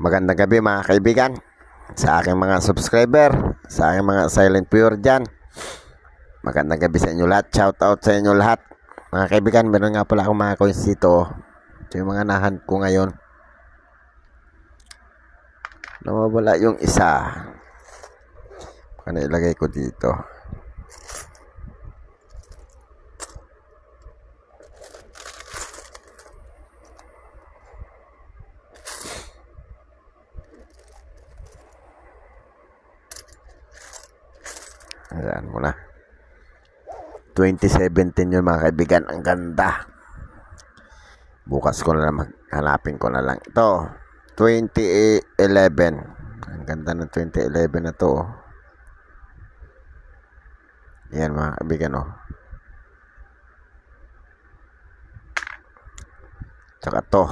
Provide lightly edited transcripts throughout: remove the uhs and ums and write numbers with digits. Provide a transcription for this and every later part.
Magandang gabi mga kaibigan, sa aking mga subscriber, sa aking mga silent viewer dyan. Magandang gabi sa inyo lahat, shout out sa inyo lahat. Mga kaibigan, meron nga pala akong mga coins dito. Ito yung mga nahunt ko ngayon. Nawawala yung isa. Baka nailagay ko dito. Ayan mo na. 2017 yun mga kaibigan. Ang ganda. Bukas ko na lang. Hanapin ko na lang. Ito. 2011. Ang ganda ng 2011 na to. Ayan mga kaibigan. Tsaka to.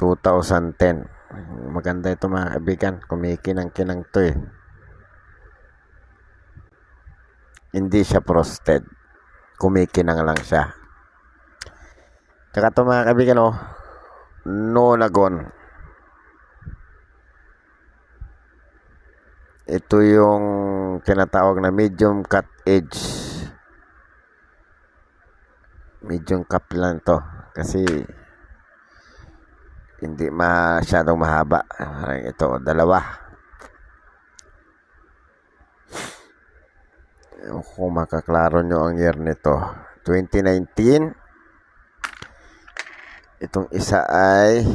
2010. Maganda ito mga kaibigan. Kumikinang-kinang to eh. Hindi siya frosted. Kumikinang lang siya. Tsaka ito mga kaibigan Nonagon. Ito yung tinatawag na medium cut edge. Medium cut lang to. Kasi hindi masyadong mahaba. Ito, dalawa. Kung makaklaro nyo ang year nito. 2019. Itong isa ay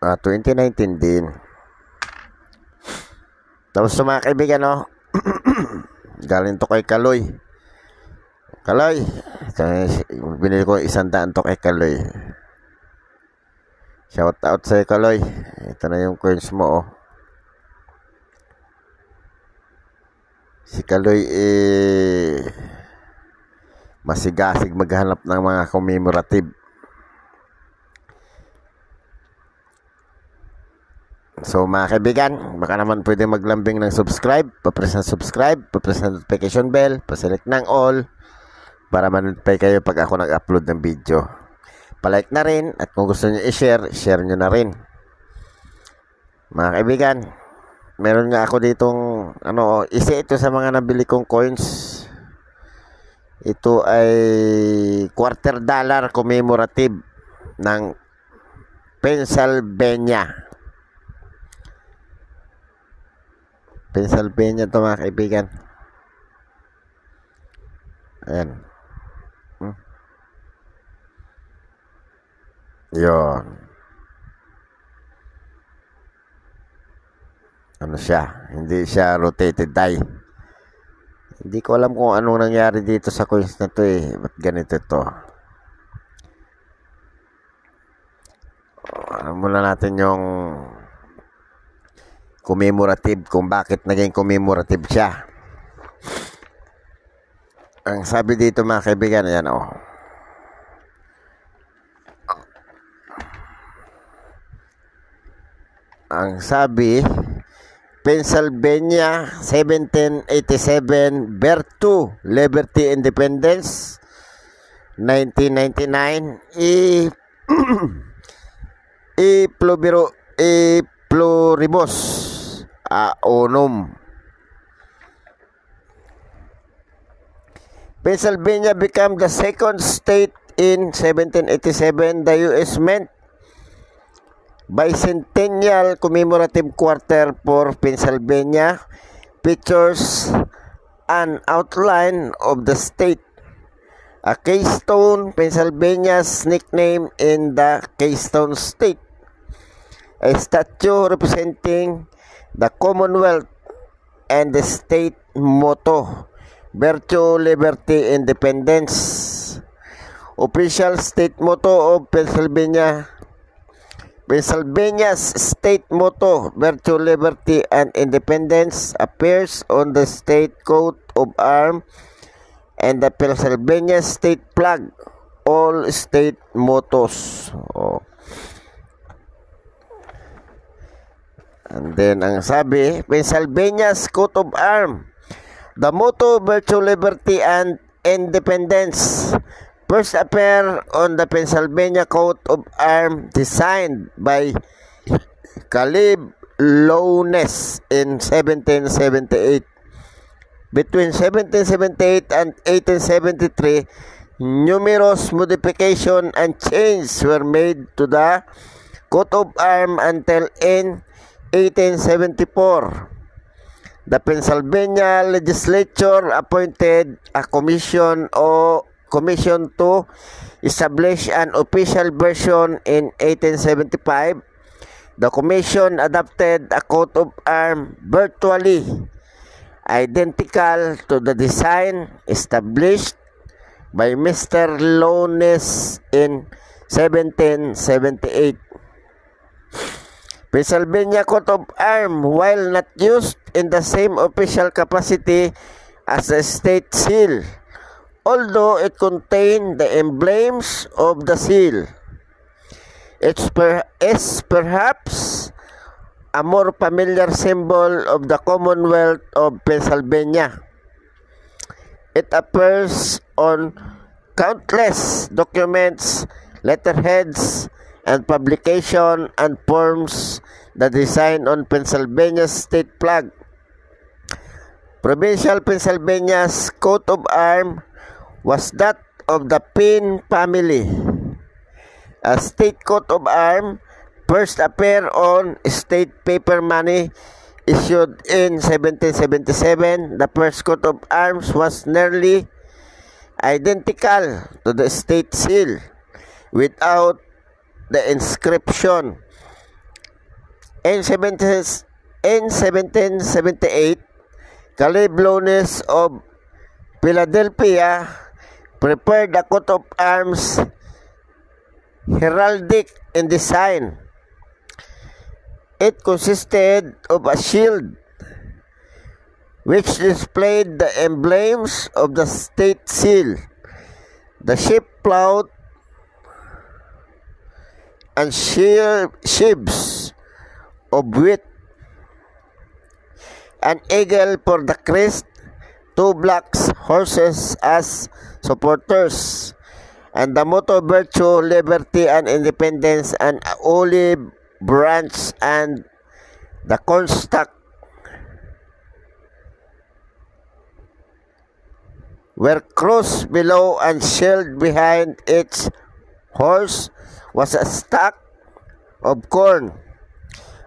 2019 din. Tapos mga kaibigan galing to kay Kaloy. Kaloy, binili ko 100 to kay Kaloy. Shout out sa Kaloy. Ito na yung coins mo Si Kaloy masigasig maghanap ng mga commemorative. So mga kaibigan, baka naman pwede maglambing ng subscribe, papress ng subscribe, papress ng notification bell, paselect ng all para ma-notify kayo pag ako nag-upload ng video. Palike na rin at kung gusto niyo i-share, share niyo na rin. Mga kaibigan, meron nga ako ditong isa ito sa mga nabili kong coins. Ito ay $25 commemorative ng Pennsylvania. Pennsylvania to mga kaibigan. Ayan. Yun. Ano siya? Hindi siya rotated die. Hindi ko alam kung anong nangyari dito sa coins na to eh. Ba't ganito to? Alam muna natin yung commemorative, kung bakit naging commemorative siya. Ang sabi dito mga kaibigan, ayan ang sabi, Pennsylvania 1787 Vertu Liberty Independence 1999 Pluribus Unum. Pennsylvania became the second state in 1787. The U.S. meant bicentennial commemorative quarter for Pennsylvania features an outline of the state, a Keystone, Pennsylvania's nickname in the Keystone State, a statue representing the Commonwealth, and the state motto, Virtue, Liberty, Independence. Official state motto of Pennsylvania. Pennsylvania's state motto, Virtue, Liberty, and Independence, appears on the state coat of arms and the Pennsylvania state flag. All state mottos. And then, ang sabi, Pennsylvania's coat of arms. The motto, Virtue, Liberty, and Independence. First appear on the Pennsylvania coat of arms designed by Caleb Lowness in 1778. Between 1778 and 1873, numerous modifications and changes were made to the coat of arms until in 1874. The Pennsylvania legislature appointed a commission to establish an official version in 1875. The commission adopted a coat of arms virtually identical to the design established by Mr. Lowness in 1778. Pennsylvania coat of arms, while not used in the same official capacity as the state seal, although it contained the emblems of the seal, is perhaps a more familiar symbol of the Commonwealth of Pennsylvania. It appears on countless documents, letterheads, and publication, and forms the design on Pennsylvania's state flag. Provincial Pennsylvania's coat of arms was that of the Penn family. A state coat of arms first appeared on state paper money issued in 1777. The first coat of arms was nearly identical to the state seal without the inscription. In 1778, Caleb Lowness of Philadelphia prepared a coat of arms heraldic in design. It consisted of a shield which displayed the emblems of the state seal, the sheep plough, and sheaves of wheat, an eagle for the crest, two black horses as supporters, and the motto virtue, liberty, and independence, an olive branch, and the cornstalk were crossed below, and shield behind each horse was a stalk of corn,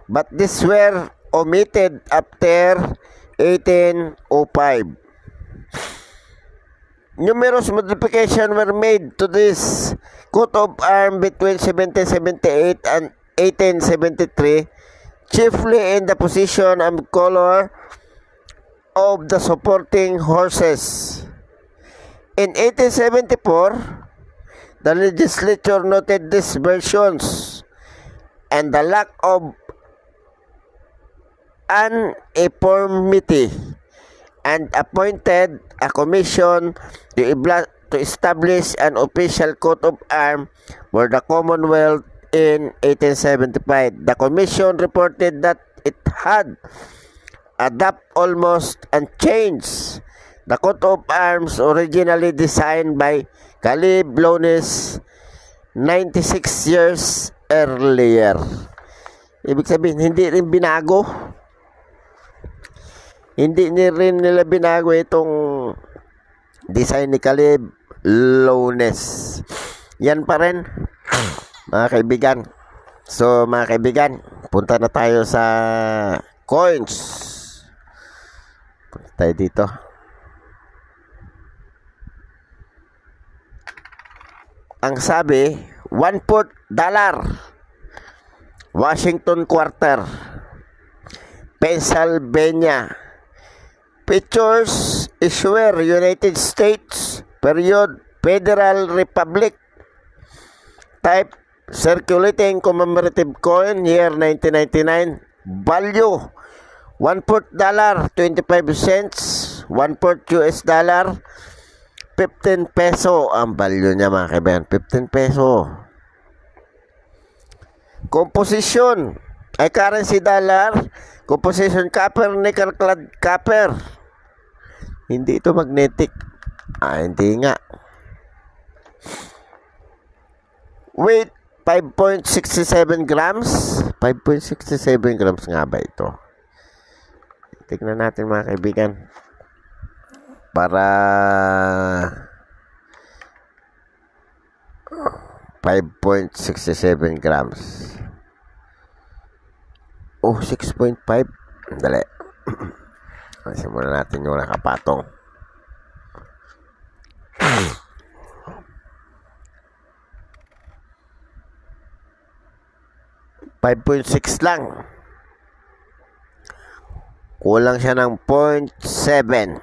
but these were omitted after 1805. Numerous modifications were made to this coat of arms between 1778 and 1873, chiefly in the position and color of the supporting horses. In 1874, the legislature noted these versions and the lack of uniformity and appointed a commission to establish an official coat of arms for the Commonwealth in 1875. The commission reported that it had adopted almost and changed the coat of arms originally designed by Caleb Lowness 96 years earlier. Ibig sabihin, hindi rin binago. Hindi rin nila binago itong design ni Caleb Lowness. Yan pa rin, mga kaibigan. So, mga kaibigan, punta na tayo sa coins. Punta tayo dito. Ang sabi, $1 Washington Quarter, Pennsylvania. Features issuer United States, period Federal Republic. Type circulating commemorative coin, year 1999. Value $1 25 cents, $1 US dollar, 15 peso ang value niya, mga kaibigan. 15 peso. Composition ay currency dollar. Composition copper, nickel clad copper. Hindi ito magnetic. Hindi nga. Weight, 5.67 grams. 5.67 grams nga ba ito? Tignan natin mga kaibigan. Para 5.67 grams. Oh, 6.5. Dali. Simulan natin yung nakapatong. 5.6 lang. Kulang siya ng 0.7.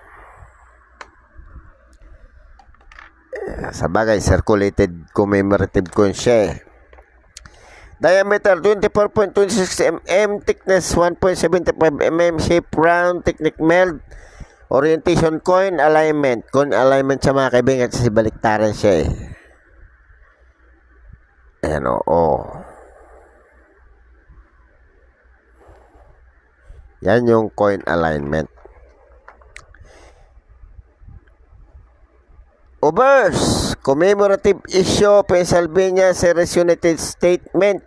Sa bagay, circulated commemorative coin siya eh. Diameter 24.26 mm, thickness 1.75 mm, shape round, technique meld, orientation coin alignment. Coin alignment siya mga kaibigan kasi baliktaran siya eh. Ayan o. Yan yung coin alignment. Obverse, commemorative issue, Pennsylvania Series United Statement,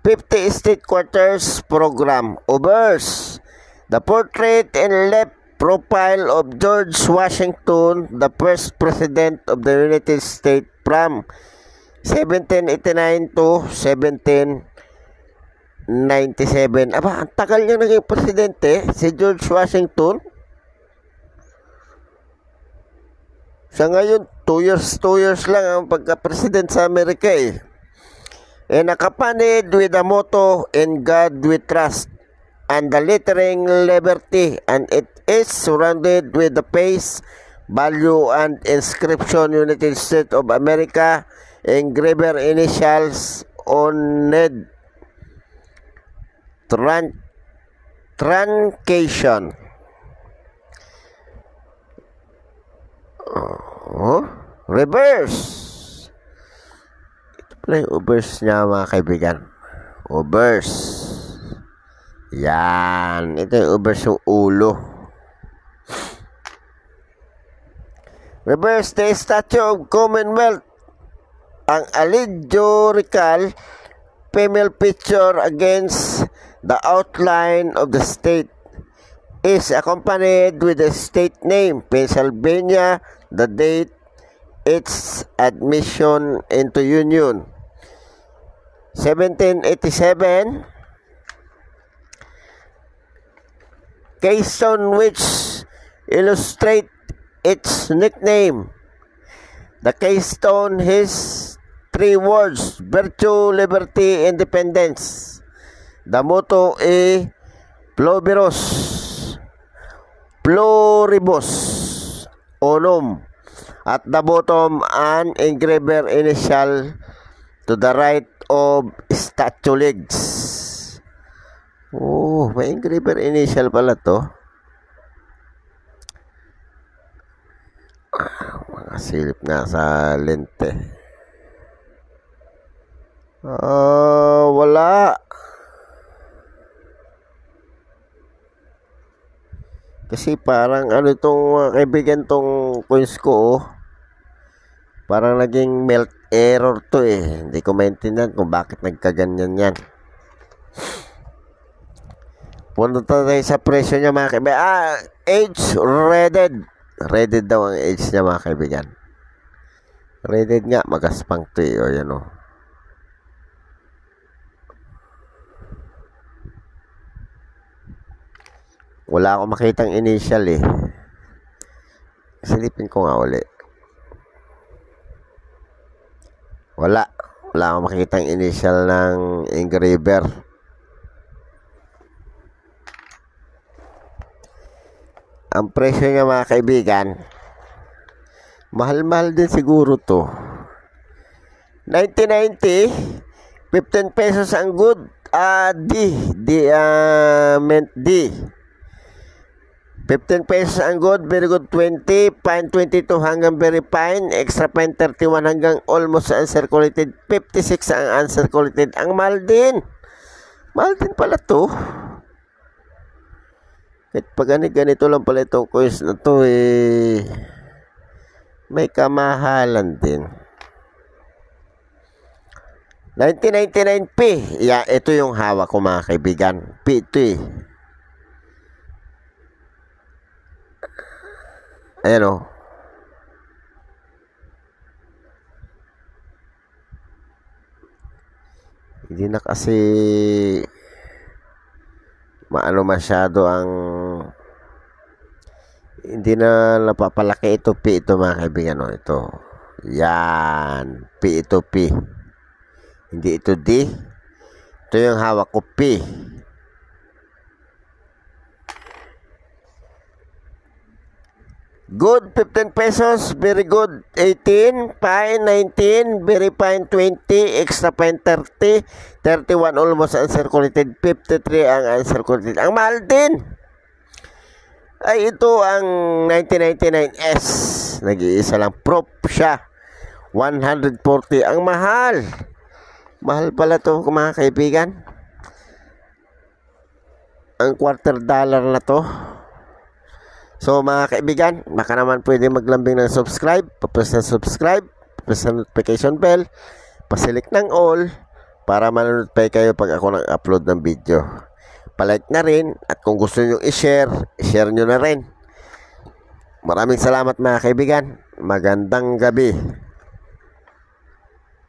50 State Quarters Program. Obverse, the portrait and left profile of George Washington, the first president of the United States from 1789 to 1797. Aba, ang tagal niya naging presidente, si George Washington. Sa ngayon, 2 years lang ang pagka-president sa Amerika eh. And accompanied with the motto, "In God we trust," and the lettering "Liberty," and it is surrounded with the face value and inscription "United States of America," engraver initials on it. Truncation. Reverse. Ito pala yung obverse niya mga kaibigan. Obverse. Yan. Ito yung obverse yung ulo. Reverse, the Statue of Commonwealth. Ang allegorical female picture against the outline of the state is accompanied with the state name, Pennsylvania, the date, its admission into Union, 1787, keystone which illustrate its nickname. The keystone has 3 words: virtue, liberty, independence. The motto is Pluribus Unum. At the bottom, an engraver initial to the right of statue legs. Oh, may engraver initial pala to. Mga silip nga sa lente. Wala. Kasi parang ano itong kaibigan tong coins ko oh. Parang naging melt error to eh. Hindi ko maintindihan kung bakit nagkaganyan yan. Punta tayo sa presyo niya mga kaibigan. Age rated. Rated daw ang age niya mga kaibigan. Rated nga. Magaspang to eh. O yan o. Wala akong makitang initial eh. Silipin ko nga ulit. Wala akong makitang initial ng engraver. Ang presyo niya mga kaibigan, mahal-mahal din siguro to. 1990, 15 pesos ang good. Mint D. 15 pesos ang good, very good 20, fine 22 hanggang very fine, extra fine 31 hanggang almost uncirculated 56 ang uncirculated. Ang mahal din. Mahal din pala to. Kahit pag ganito lang pala itong coins na to eh. May kamahalan din. 1999p. Yeah, ito yung hawak ko mga kaibigan. P ito eh. Ayan o. Hindi na kasi maano masyado ang hindi na napapalaki ito P ito mga kaibigan o. Ito. Yan. P ito P. Hindi ito D. Ito yung hawak ko P. Good, 15 pesos. Very good, 18. Fine, 19. Very fine, 20. Extra fine, 30. 31 almost uncirculated. 53 ang uncirculated. Ang mahal din. Ay, ito ang 1999S. Nag-iisa lang. Proof siya. 140. Ang mahal. Mahal pala to mga kaibigan. Ang $1/4 na to. So mga kaibigan, baka naman pwede maglambing ng subscribe, papress ng subscribe, papress ng notification bell, pasilik ng all para manonotify kayo pag ako nag-upload ng video. Palike na rin at kung gusto nyo i-share, i-share nyo na rin. Maraming salamat mga kaibigan. Magandang gabi.